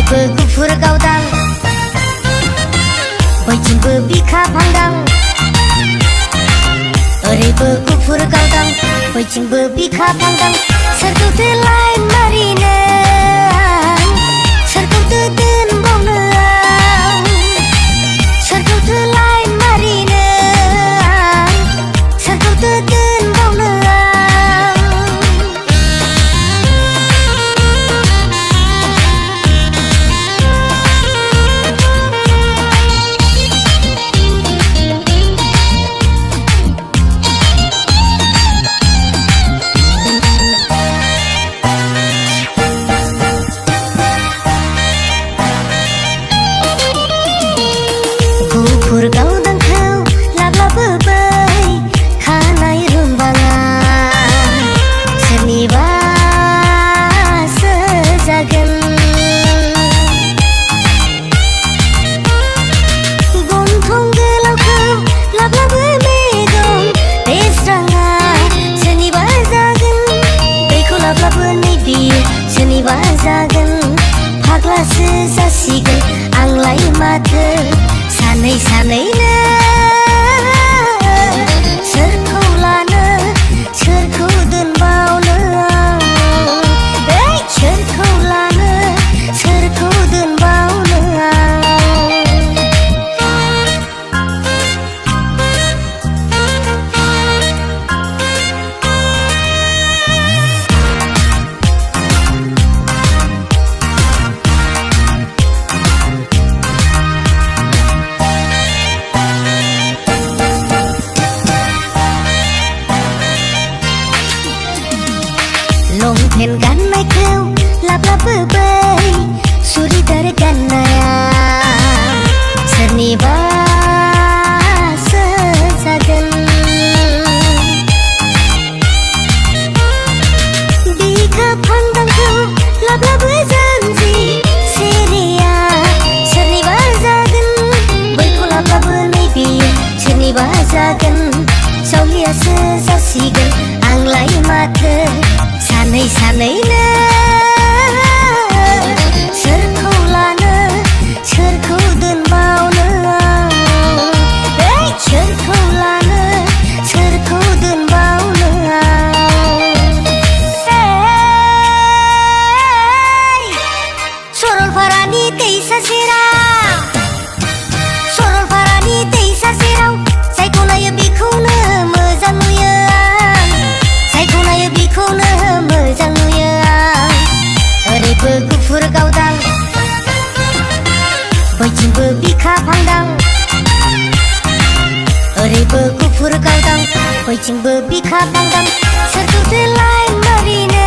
ओरैबो गुफुर गावदां बैथिंबो बिखा फांदां ओरैबो गुफुर गावदां बैथिंबो बिखा फांदां सोरखौथो लाइन मारिनो सोरखौथो दोनबावनो सोरखौथो लाइन मारिनो सोरखौथो दोनबावनो गुफुर गावदांखौ लाब्लाबोबाय खानाय रुमबाङा सोरनिबासो जागोन गन्थं गोलावखौ लाब्लाबो मेगन बेस्राङा सोरनिबा जागोन दैखौ लाब्लाबो नैबियो सोरनिबा जागोन फाग्लासो जासिगोन आंलाय माथो सानै सानैनो सोरखौ लानो सोरखौ दोनबावनो सोरखौ लानो सोरखौ दोनबावनो लंपेन्ट गाननायखौ लाब्लाबोबाय सुरिदार गाननाया सोरनिबासो जागोन बिखा फांदांखौ लाब्लाबो जानजि सेरेया सोरनिबा जागोन बैखौ लाब्लाबो नैबियो सोरनिबा जागोन जावलियासो जासिगोन आंलाय माथो सानै सानैनो सोरखौ लानो सोरखौ दोनबावनो सोरखौ लानो सोरखौ दोनबावनो सरलपारानि दैसा सेराव सरलपारानि दैसा सेराव जायखौ नायो बेखौनो मोजां नुयो जायखौ नायो बेखौनो मोजां नुयो ओरैबो गुफुर गावदां बैथिंबो बिखा फांदां ओरैबो गुफुर गावदां बैथिंबो बिखा फांदां सोरखौथो लाइन मारिनो